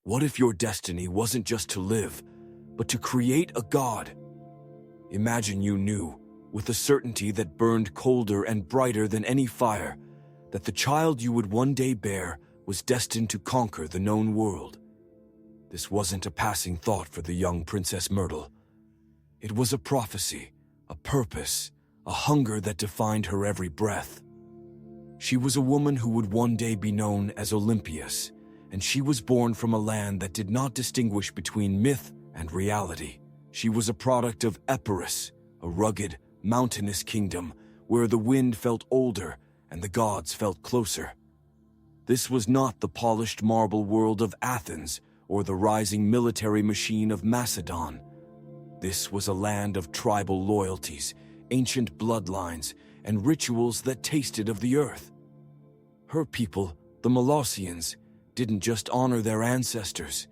What if your destiny wasn't just to live, but to create a god? Imagine you knew, with a certainty that burned colder and brighter than any fire, that the child you would one day bear was destined to conquer the known world. This wasn't a passing thought for the young Princess Myrtle. It was a prophecy, a purpose, a hunger that defined her every breath. She was a woman who would one day be known as Olympias, and she was born from a land that did not distinguish between myth and reality. She was a product of Epirus, a rugged, mountainous kingdom where the wind felt older and the gods felt closer. This was not the polished marble world of Athens or the rising military machine of Macedon. This was a land of tribal loyalties, ancient bloodlines, and rituals that tasted of the earth. Her people, the Molossians, didn't just honor their ancestors.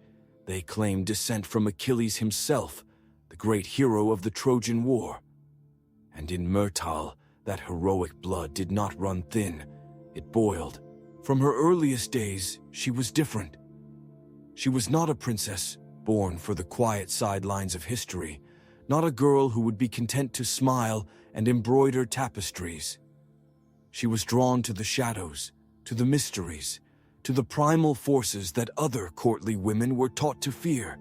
They claimed descent from Achilles himself, the great hero of the Trojan War. And in Myrtle, that heroic blood did not run thin, it boiled. From her earliest days, she was different. She was not a princess born for the quiet sidelines of history, not a girl who would be content to smile and embroider tapestries. She was drawn to the shadows, to the mysteries, to the primal forces that other courtly women were taught to fear.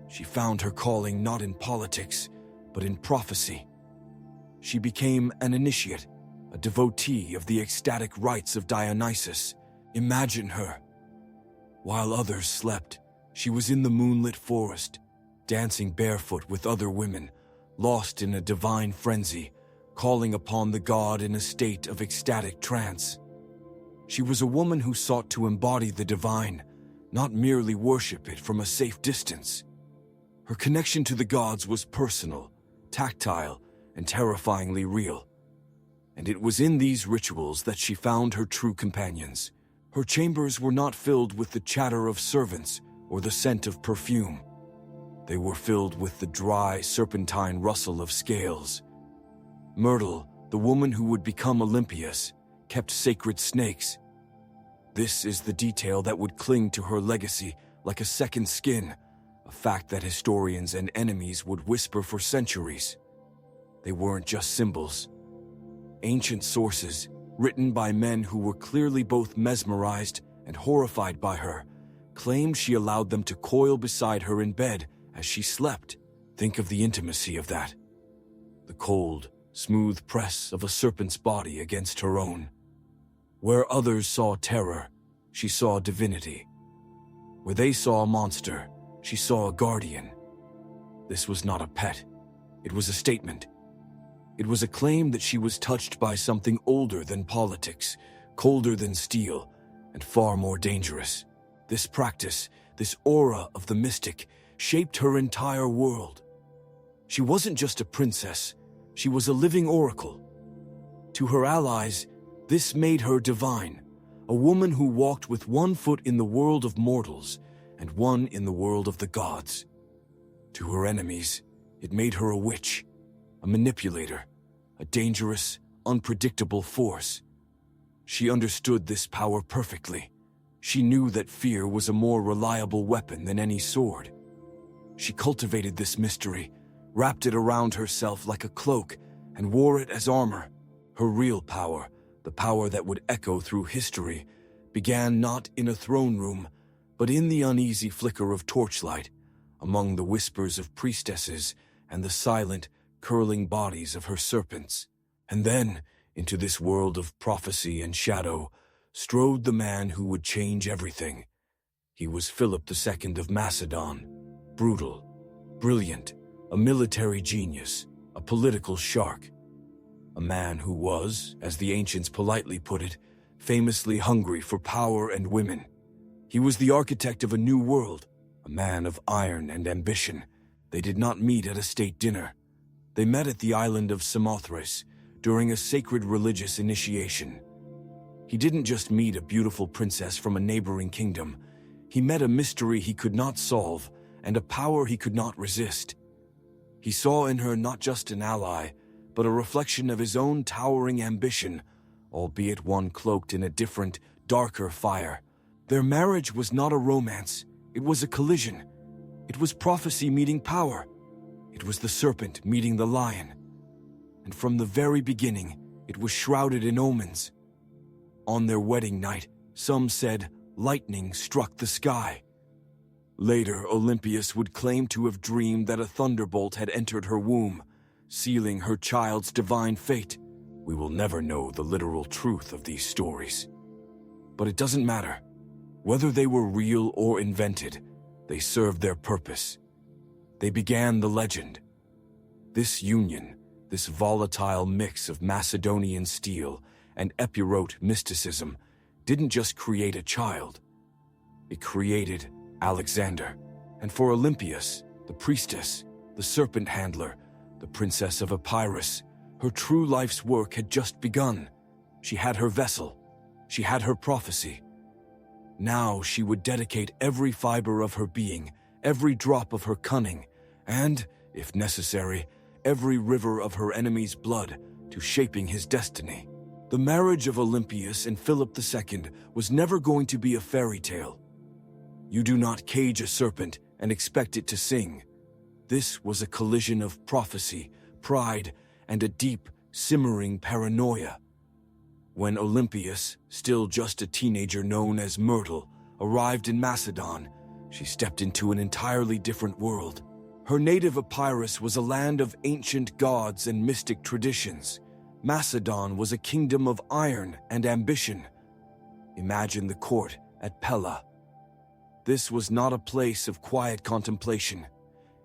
She found her calling not in politics, but in prophecy. She became an initiate, a devotee of the ecstatic rites of Dionysus. Imagine her. While others slept, she was in the moonlit forest, dancing barefoot with other women, lost in a divine frenzy, calling upon the god in a state of ecstatic trance. She was a woman who sought to embody the divine, not merely worship it from a safe distance. Her connection to the gods was personal, tactile, and terrifyingly real. And it was in these rituals that she found her true companions. Her chambers were not filled with the chatter of servants or the scent of perfume. They were filled with the dry, serpentine rustle of scales. Myrtle, the woman who would become Olympias, kept sacred snakes. This is the detail that would cling to her legacy like a second skin, a fact that historians and enemies would whisper for centuries. They weren't just symbols. Ancient sources, written by men who were clearly both mesmerized and horrified by her, claimed she allowed them to coil beside her in bed as she slept. Think of the intimacy of that. The cold, smooth press of a serpent's body against her own. Where others saw terror, she saw divinity. Where they saw a monster, she saw a guardian. This was not a pet. It was a statement. It was a claim that she was touched by something older than politics, colder than steel, and far more dangerous. This practice, this aura of the mystic, shaped her entire world. She wasn't just a princess, she was a living oracle. To her allies, this made her divine, a woman who walked with one foot in the world of mortals and one in the world of the gods. To her enemies, it made her a witch, a manipulator, a dangerous, unpredictable force. She understood this power perfectly. She knew that fear was a more reliable weapon than any sword. She cultivated this mystery, wrapped it around herself like a cloak, and wore it as armor. Her real power, the power that would echo through history, began not in a throne room, but in the uneasy flicker of torchlight, among the whispers of priestesses and the silent, curling bodies of her serpents. And then, into this world of prophecy and shadow, strode the man who would change everything. He was Philip II of Macedon, brutal, brilliant, a military genius, a political shark. A man who was, as the ancients politely put it, famously hungry for power and women. He was the architect of a new world, a man of iron and ambition. They did not meet at a state dinner. They met at the island of Samothrace during a sacred religious initiation. He didn't just meet a beautiful princess from a neighboring kingdom. He met a mystery he could not solve and a power he could not resist. He saw in her not just an ally, but a reflection of his own towering ambition, albeit one cloaked in a different, darker fire. Their marriage was not a romance, It was a collision. It was prophecy meeting power. It was the serpent meeting the lion. And from the very beginning, it was shrouded in omens. On their wedding night, some said lightning struck the sky. Later, Olympias would claim to have dreamed that a thunderbolt had entered her womb, sealing her child's divine fate. We will never know the literal truth of these stories. But it doesn't matter. Whether they were real or invented, they served their purpose. They began the legend. This union, this volatile mix of Macedonian steel and Epirote mysticism, didn't just create a child. It created Alexander. And for Olympias, the priestess, the serpent handler, the princess of Epirus, her true life's work had just begun. She had her vessel. She had her prophecy. Now she would dedicate every fiber of her being, every drop of her cunning, and, if necessary, every river of her enemy's blood to shaping his destiny. The marriage of Olympias and Philip II was never going to be a fairy tale. You do not cage a serpent and expect it to sing. This was a collision of prophecy, pride, and a deep, simmering paranoia. When Olympias, still just a teenager known as Myrtle, arrived in Macedon, she stepped into an entirely different world. Her native Epirus was a land of ancient gods and mystic traditions. Macedon was a kingdom of iron and ambition. Imagine the court at Pella. This was not a place of quiet contemplation.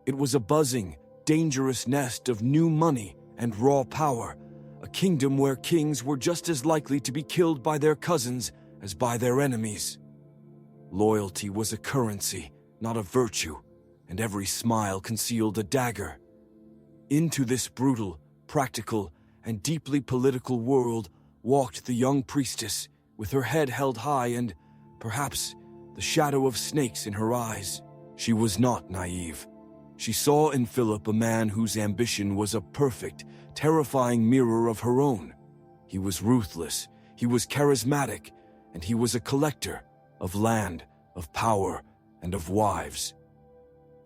It was a buzzing, dangerous nest of new money and raw power, a kingdom where kings were just as likely to be killed by their cousins as by their enemies. Loyalty was a currency, not a virtue, and every smile concealed a dagger. Into this brutal, practical, and deeply political world walked the young priestess, with her head held high and, perhaps, the shadow of snakes in her eyes. She was not naive. She saw in Philip a man whose ambition was a perfect, terrifying mirror of her own. He was ruthless, he was charismatic, and he was a collector of land, of power, and of wives.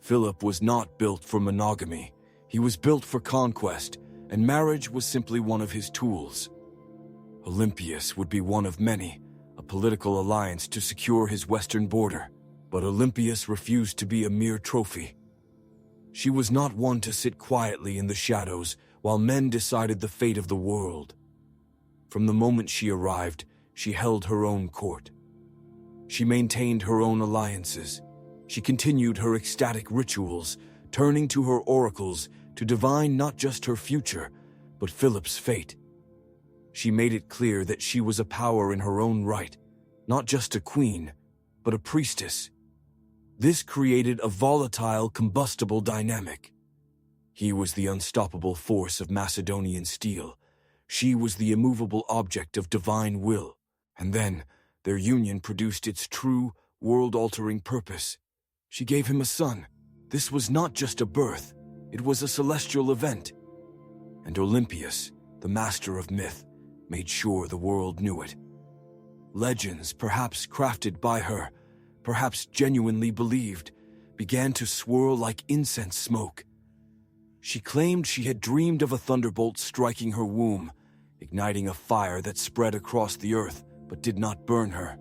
Philip was not built for monogamy. He was built for conquest, and marriage was simply one of his tools. Olympias would be one of many, a political alliance to secure his western border. But Olympias refused to be a mere trophy. She was not one to sit quietly in the shadows while men decided the fate of the world. From the moment she arrived, she held her own court. She maintained her own alliances. She continued her ecstatic rituals, turning to her oracles to divine not just her future, but Philip's fate. She made it clear that she was a power in her own right, not just a queen, but a priestess. This created a volatile, combustible dynamic. He was the unstoppable force of Macedonian steel. She was the immovable object of divine will. And then, their union produced its true, world-altering purpose. She gave him a son. This was not just a birth. It was a celestial event. And Olympias, the master of myth, made sure the world knew it. Legends, perhaps crafted by her, perhaps genuinely believed, began to swirl like incense smoke. She claimed she had dreamed of a thunderbolt striking her womb, igniting a fire that spread across the earth but did not burn her.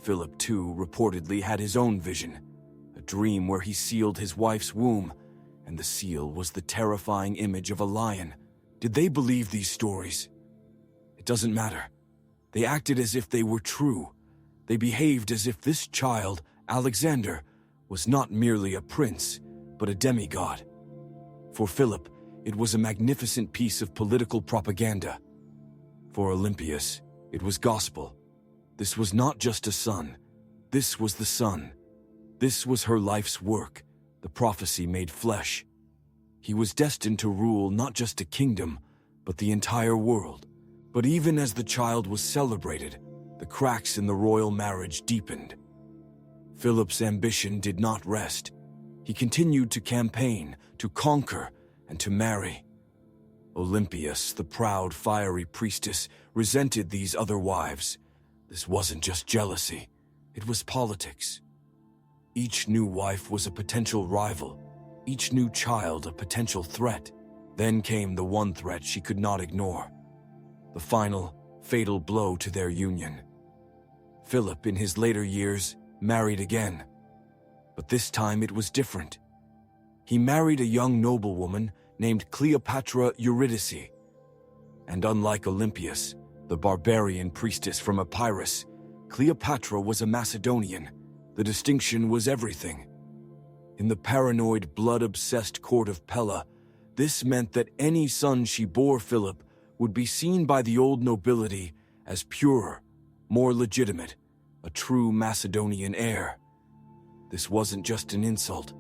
Philip, too, reportedly had his own vision, a dream where he sealed his wife's womb, and the seal was the terrifying image of a lion. Did they believe these stories? It doesn't matter. They acted as if they were true. They behaved as if this child, Alexander, was not merely a prince, but a demigod. For Philip, it was a magnificent piece of political propaganda. For Olympias, it was gospel. This was not just a son. This was the son. This was her life's work, the prophecy made flesh. He was destined to rule not just a kingdom, but the entire world. But even as the child was celebrated, the cracks in the royal marriage deepened. Philip's ambition did not rest. He continued to campaign, to conquer, and to marry. Olympias, the proud, fiery priestess, resented these other wives. This wasn't just jealousy, it was politics. Each new wife was a potential rival, each new child a potential threat. Then came the one threat she could not ignore, the final, fatal blow to their union. Philip, in his later years, married again. But this time it was different. He married a young noblewoman named Cleopatra Eurydice. And unlike Olympias, the barbarian priestess from Epirus, Cleopatra was a Macedonian. The distinction was everything. In the paranoid, blood-obsessed court of Pella, this meant that any son she bore Philip would be seen by the old nobility as purer, more legitimate, a true Macedonian heir. This wasn't just an insult.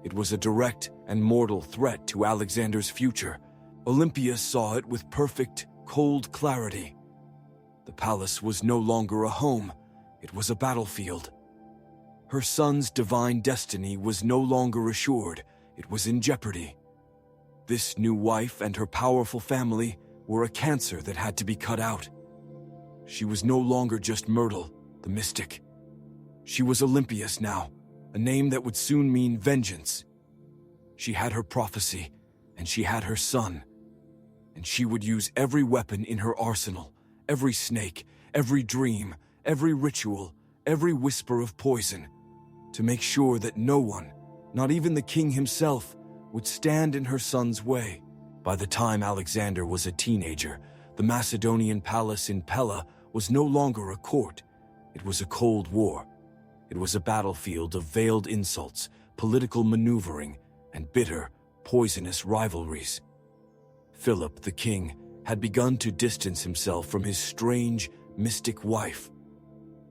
It was a direct and mortal threat to Alexander's future. Olympias saw it with perfect, cold clarity. The palace was no longer a home, it was a battlefield. Her son's divine destiny was no longer assured, it was in jeopardy. This new wife and her powerful family were a cancer that had to be cut out. She was no longer just Myrtle, the mystic. She was Olympias now, a name that would soon mean vengeance. She had her prophecy, and she had her son. And she would use every weapon in her arsenal, every snake, every dream, every ritual, every whisper of poison, to make sure that no one, not even the king himself, would stand in her son's way. By the time Alexander was a teenager, the Macedonian palace in Pella was no longer a court. It was a cold war. It was a battlefield of veiled insults, political maneuvering, and bitter, poisonous rivalries. Philip, the king, had begun to distance himself from his strange, mystic wife.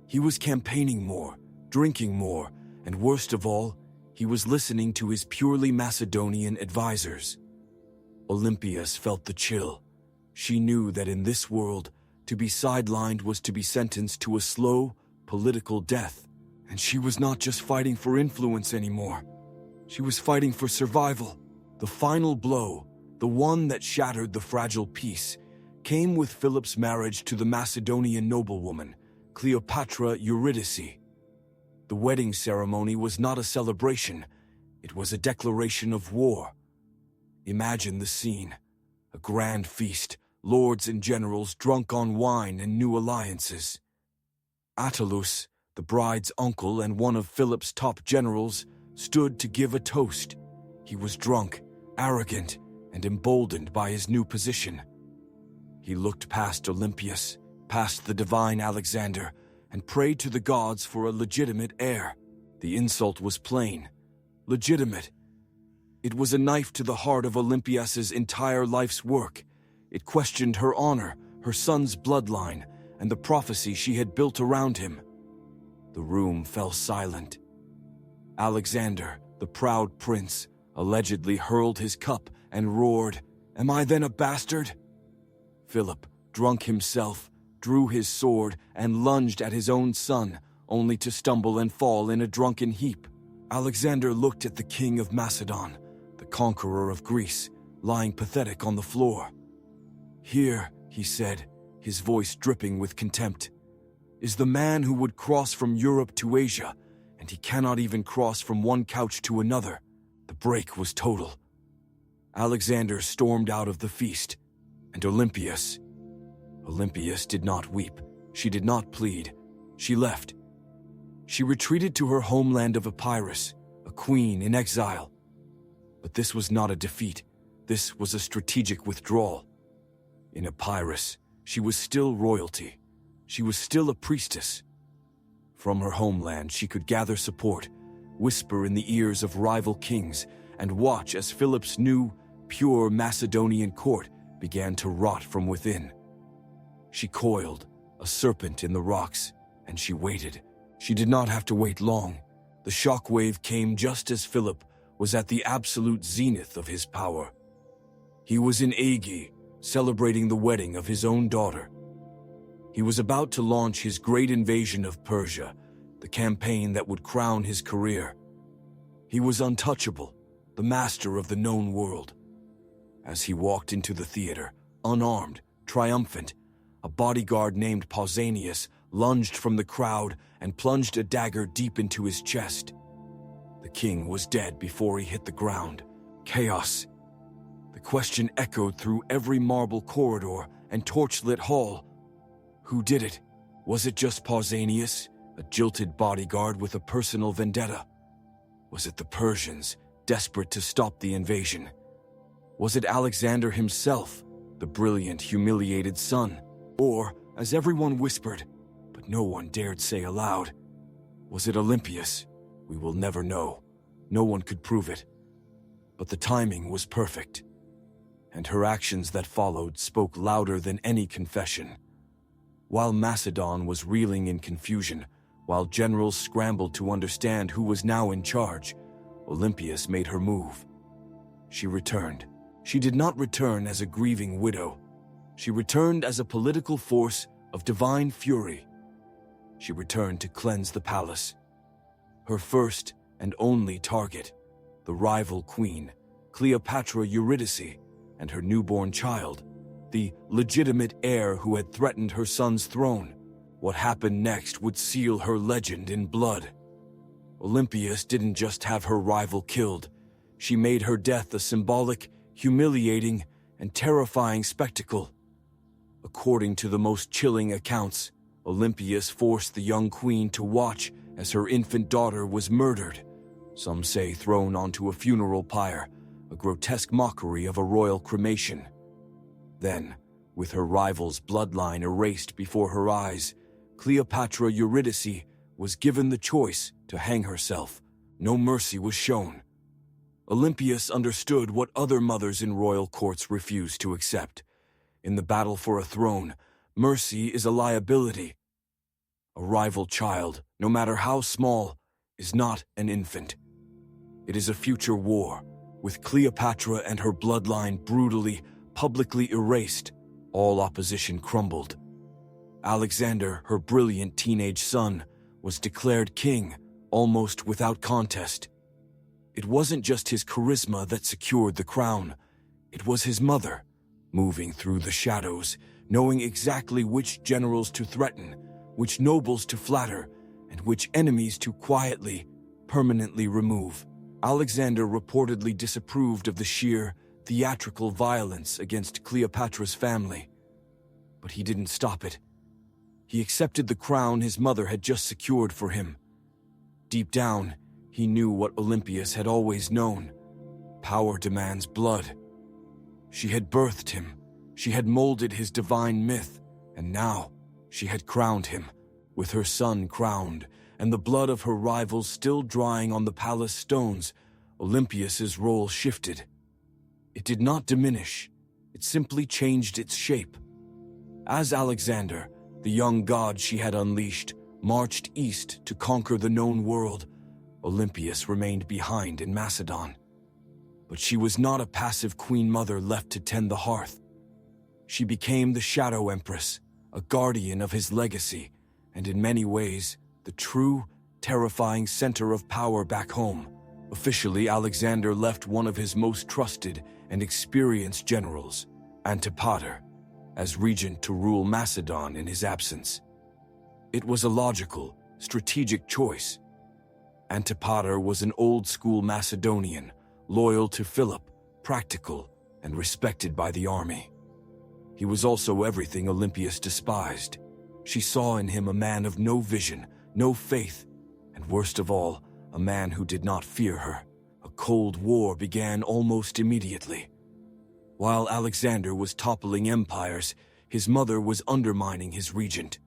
He was campaigning more, drinking more, and worst of all, he was listening to his purely Macedonian advisors. Olympias felt the chill. She knew that in this world, to be sidelined was to be sentenced to a slow, political death. And she was not just fighting for influence anymore. She was fighting for survival. The final blow, the one that shattered the fragile peace, came with Philip's marriage to the Macedonian noblewoman, Cleopatra Eurydice. The wedding ceremony was not a celebration, it was a declaration of war. Imagine the scene, a grand feast, lords and generals drunk on wine and new alliances. Attalus, the bride's uncle and one of Philip's top generals, stood to give a toast. He was drunk, arrogant, and emboldened by his new position. He looked past Olympias, past the divine Alexander, and prayed to the gods for a legitimate heir. The insult was plain, legitimate. It was a knife to the heart of Olympias's entire life's work. It questioned her honor, her son's bloodline, and the prophecy she had built around him. The room fell silent. Alexander, the proud prince, allegedly hurled his cup and roared, "Am I then a bastard?" Philip, drunk himself, drew his sword and lunged at his own son, only to stumble and fall in a drunken heap. Alexander looked at the king of Macedon, the conqueror of Greece, lying pathetic on the floor. "Here," he said, his voice dripping with contempt, "is the man who would cross from Europe to Asia, and he cannot even cross from one couch to another." The break was total. Alexander stormed out of the feast, and Olympias did not weep, she did not plead, she left. She retreated to her homeland of Epirus, a queen in exile. But this was not a defeat, this was a strategic withdrawal. In Epirus, she was still royalty, she was still a priestess. From her homeland, she could gather support, whisper in the ears of rival kings, and watch as Philip's new, pure Macedonian court began to rot from within. She coiled, a serpent in the rocks, and she waited. She did not have to wait long. The shockwave came just as Philip was at the absolute zenith of his power. He was in Aegi, celebrating the wedding of his own daughter. He was about to launch his great invasion of Persia, the campaign that would crown his career. He was untouchable, the master of the known world. As he walked into the theater, unarmed, triumphant, a bodyguard named Pausanias lunged from the crowd and plunged a dagger deep into his chest. king was dead before he hit the ground. Chaos. The question echoed through every marble corridor and torchlit hall. Who did it? Was it just Pausanias, a jilted bodyguard with a personal vendetta? Was it the Persians, desperate to stop the invasion? Was it Alexander himself, the brilliant, humiliated son? Or, as everyone whispered, but no one dared say aloud, was it Olympias? We will never know. No one could prove it. But the timing was perfect, and her actions that followed spoke louder than any confession. While Macedon was reeling in confusion, while generals scrambled to understand who was now in charge, Olympias made her move. She returned. She did not return as a grieving widow. She returned as a political force of divine fury. She returned to cleanse the palace. Her first and only target, the rival queen, Cleopatra Eurydice, and her newborn child, the legitimate heir who had threatened her son's throne. What happened next would seal her legend in blood. Olympias didn't just have her rival killed. She made her death a symbolic, humiliating, and terrifying spectacle. According to the most chilling accounts, Olympias forced the young queen to watch as her infant daughter was murdered, some say thrown onto a funeral pyre, a grotesque mockery of a royal cremation. Then, with her rival's bloodline erased before her eyes, Cleopatra Eurydice was given the choice to hang herself. No mercy was shown. Olympias understood what other mothers in royal courts refused to accept. In the battle for a throne, mercy is a liability. A rival child, no matter how small, is not an infant. It is a future war, with Cleopatra and her bloodline brutally, publicly erased. All opposition crumbled. Alexander, her brilliant teenage son, was declared king, almost without contest. It wasn't just his charisma that secured the crown. It was his mother, moving through the shadows, knowing exactly which generals to threaten, which nobles to flatter, and which enemies to quietly, permanently remove. Alexander reportedly disapproved of the sheer, theatrical violence against Cleopatra's family. But he didn't stop it. He accepted the crown his mother had just secured for him. Deep down, he knew what Olympias had always known. Power demands blood. She had birthed him. She had molded his divine myth, and now she had crowned him, with her son crowned, and the blood of her rivals still drying on the palace stones. Olympias's role shifted. It did not diminish. It simply changed its shape. As Alexander, the young god she had unleashed, marched east to conquer the known world, Olympias remained behind in Macedon. But she was not a passive queen mother left to tend the hearth. She became the Shadow Empress, a guardian of his legacy, and in many ways, the true, terrifying center of power back home. Officially, Alexander left one of his most trusted and experienced generals, Antipater, as regent to rule Macedon in his absence. It was a logical, strategic choice. Antipater was an old-school Macedonian, loyal to Philip, practical, and respected by the army. He was also everything Olympias despised. She saw in him a man of no vision, no faith, and worst of all, a man who did not fear her. A cold war began almost immediately. While Alexander was toppling empires, his mother was undermining his regent.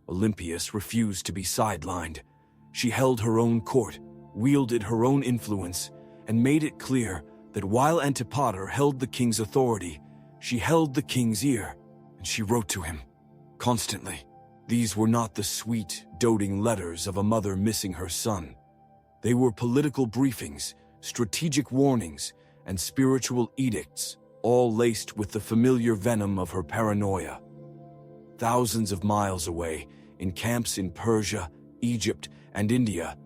Olympias refused to be sidelined. She held her own court, wielded her own influence, and made it clear that while Antipater held the king's authority, she held the king's ear, and she wrote to him constantly. These were not the sweet, doting letters of a mother missing her son. They were political briefings, strategic warnings, and spiritual edicts, all laced with the familiar venom of her paranoia. Thousands of miles away, in camps in Persia, Egypt, and India,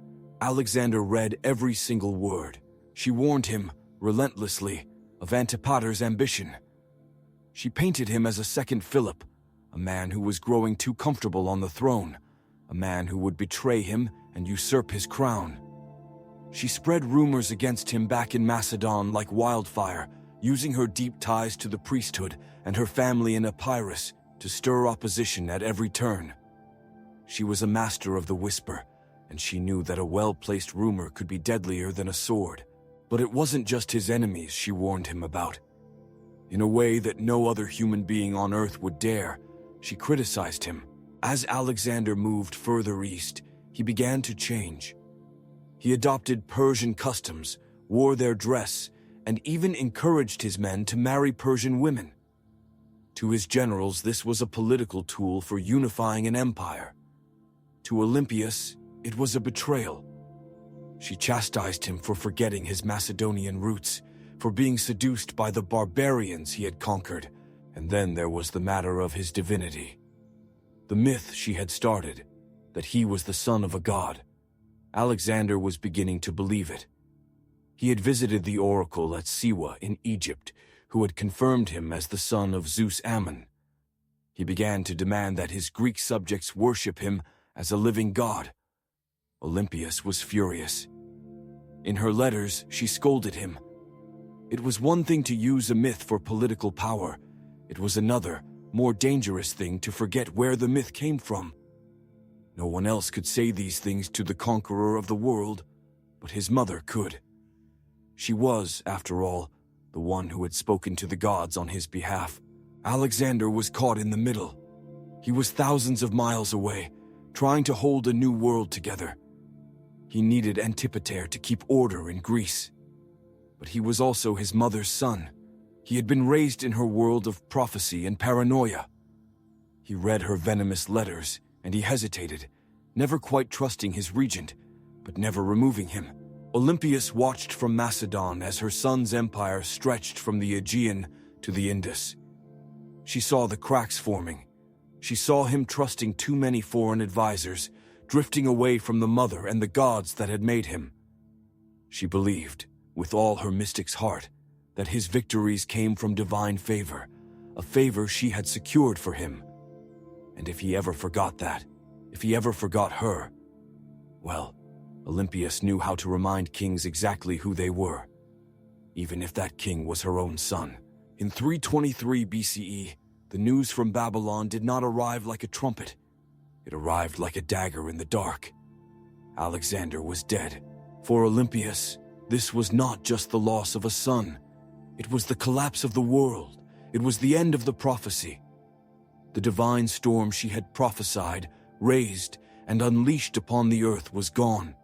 Alexander read every single word. She warned him, relentlessly, of Antipater's ambition. She painted him as a second Philip, a man who was growing too comfortable on the throne, a man who would betray him and usurp his crown. She spread rumors against him back in Macedon like wildfire, using her deep ties to the priesthood and her family in Epirus to stir opposition at every turn. She was a master of the whisper, and she knew that a well-placed rumor could be deadlier than a sword. But it wasn't just his enemies she warned him about. In a way that no other human being on earth would dare, she criticized him. As Alexander moved further east, he began to change. He adopted Persian customs, wore their dress, and even encouraged his men to marry Persian women. To his generals, this was a political tool for unifying an empire. To Olympias, it was a betrayal. She chastised him for forgetting his Macedonian roots, for being seduced by the barbarians he had conquered, and then there was the matter of his divinity. The myth she had started, that he was the son of a god. Alexander was beginning to believe it. He had visited the oracle at Siwa in Egypt, who had confirmed him as the son of Zeus Ammon. He began to demand that his Greek subjects worship him as a living god. Olympias was furious. In her letters, she scolded him. It was one thing to use a myth for political power. It was another, more dangerous thing to forget where the myth came from. No one else could say these things to the conqueror of the world, but his mother could. She was, after all, the one who had spoken to the gods on his behalf. Alexander was caught in the middle. He was thousands of miles away, trying to hold a new world together. He needed Antipater to keep order in Greece. But he was also his mother's son. He had been raised in her world of prophecy and paranoia. He read her venomous letters, and he hesitated, never quite trusting his regent, but never removing him. Olympias watched from Macedon as her son's empire stretched from the Aegean to the Indus. She saw the cracks forming. She saw him trusting too many foreign advisors, drifting away from the mother and the gods that had made him. She believed, with all her mystic's heart, that his victories came from divine favor, a favor she had secured for him. And if he ever forgot that, if he ever forgot her, well, Olympias knew how to remind kings exactly who they were, even if that king was her own son. In 323 BCE, the news from Babylon did not arrive like a trumpet. It arrived like a dagger in the dark. Alexander was dead. For Olympias, this was not just the loss of a son. It was the collapse of the world. It was the end of the prophecy. The divine storm she had prophesied, raised, and unleashed upon the earth was gone.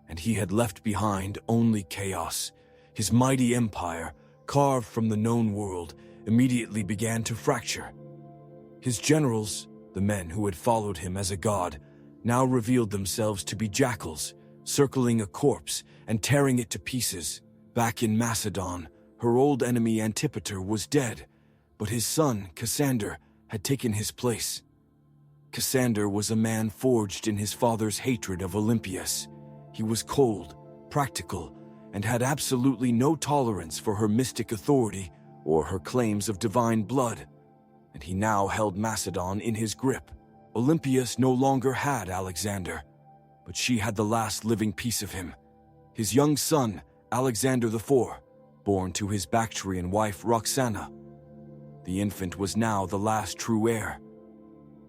And he had left behind only chaos. His mighty empire, carved from the known world, immediately began to fracture. His generals, the men who had followed him as a god, now revealed themselves to be jackals, circling a corpse and tearing it to pieces. Back in Macedon, her old enemy Antipater was dead, but his son, Cassander, had taken his place. Cassander was a man forged in his father's hatred of Olympias. He was cold, practical, and had absolutely no tolerance for her mystic authority or her claims of divine blood. And he now held Macedon in his grip. Olympias no longer had Alexander, but she had the last living piece of him. His young son, Alexander IV, born to his Bactrian wife Roxana. The infant was now the last true heir.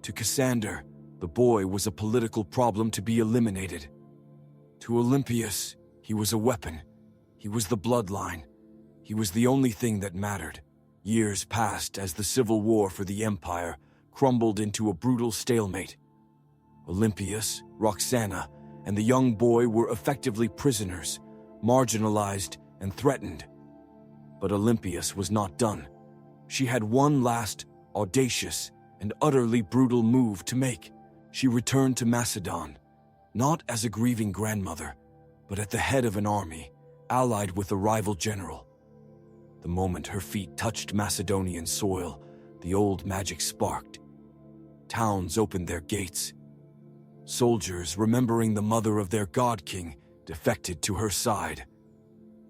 To Cassander, the boy was a political problem to be eliminated. To Olympias, he was a weapon. He was the bloodline. He was the only thing that mattered. Years passed as the civil war for the empire crumbled into a brutal stalemate. Olympias, Roxana, and the young boy were effectively prisoners, marginalized and threatened. But Olympias was not done. She had one last, audacious, and utterly brutal move to make. She returned to Macedon, not as a grieving grandmother, but at the head of an army, allied with a rival general. The moment her feet touched Macedonian soil, the old magic sparked. Towns opened their gates. Soldiers, remembering the mother of their god-king, defected to her side.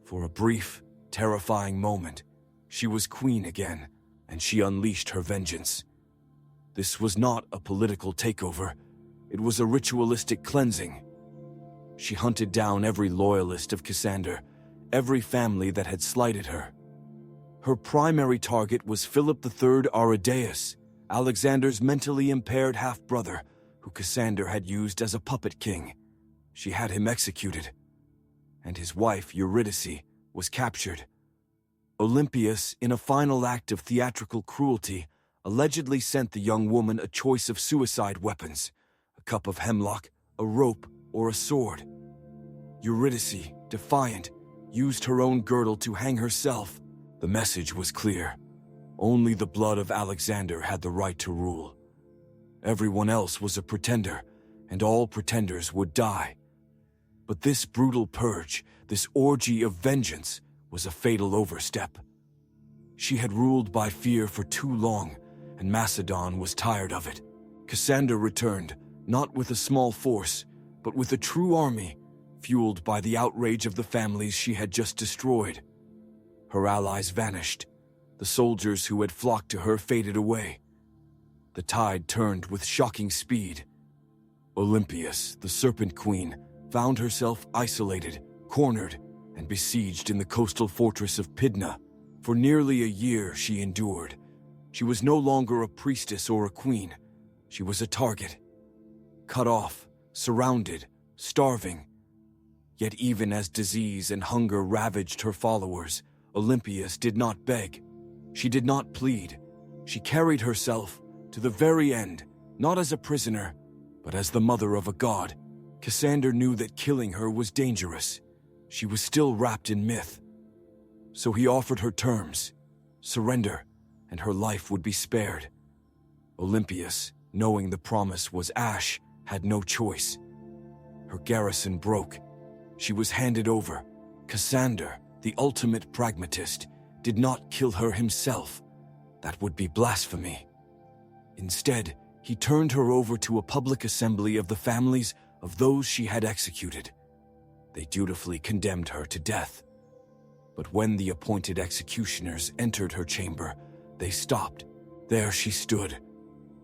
For a brief, terrifying moment, she was queen again, and she unleashed her vengeance. This was not a political takeover. It was a ritualistic cleansing. She hunted down every loyalist of Cassander, every family that had slighted her. Her primary target was Philip III Aridaeus, Alexander's mentally impaired half-brother, who Cassander had used as a puppet king. She had him executed, and his wife, Eurydice, was captured. Olympias, in a final act of theatrical cruelty, allegedly sent the young woman a choice of suicide weapons: a cup of hemlock, a rope, or a sword. Eurydice, defiant, used her own girdle to hang herself. The message was clear. Only the blood of Alexander had the right to rule. Everyone else was a pretender, and all pretenders would die. But this brutal purge, this orgy of vengeance, was a fatal overstep. She had ruled by fear for too long, and Macedon was tired of it. Cassander returned, not with a small force, but with a true army, fueled by the outrage of the families she had just destroyed. Her allies vanished. The soldiers who had flocked to her faded away. The tide turned with shocking speed. Olympias, the Serpent Queen, found herself isolated, cornered, and besieged in the coastal fortress of Pydna. For nearly a year she endured. She was no longer a priestess or a queen. She was a target. Cut off, surrounded, starving. Yet even as disease and hunger ravaged her followers, Olympias did not beg. She did not plead. She carried herself to the very end, not as a prisoner, but as the mother of a god. Cassander knew that killing her was dangerous. She was still wrapped in myth. So he offered her terms: surrender, and her life would be spared. Olympias, knowing the promise was ash, had no choice. Her garrison broke. She was handed over. Cassander, the ultimate pragmatist, did not kill her himself. That would be blasphemy. Instead, he turned her over to a public assembly of the families of those she had executed. They dutifully condemned her to death. But when the appointed executioners entered her chamber, they stopped. There she stood,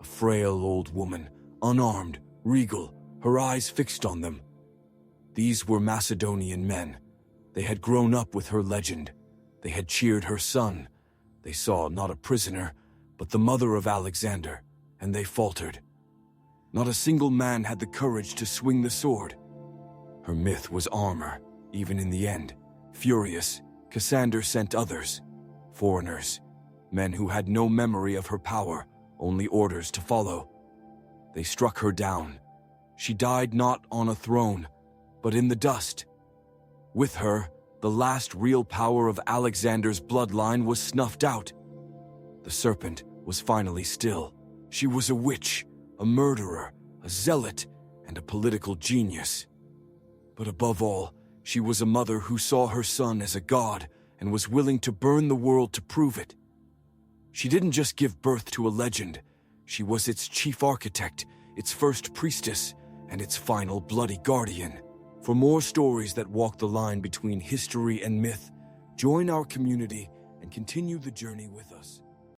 a frail old woman, unarmed, regal, her eyes fixed on them. These were Macedonian men. They had grown up with her legend. They had cheered her son. They saw not a prisoner, but the mother of Alexander, and they faltered. Not a single man had the courage to swing the sword. Her myth was armor, even in the end. Furious, Cassander sent others, foreigners, men who had no memory of her power, only orders to follow. They struck her down. She died not on a throne, but in the dust. With her, the last real power of Alexander's bloodline was snuffed out. The serpent was finally still. She was a witch, a murderer, a zealot, and a political genius. But above all, she was a mother who saw her son as a god and was willing to burn the world to prove it. She didn't just give birth to a legend. She was its chief architect, its first priestess, and its final bloody guardian. For more stories that walk the line between history and myth, join our community and continue the journey with us.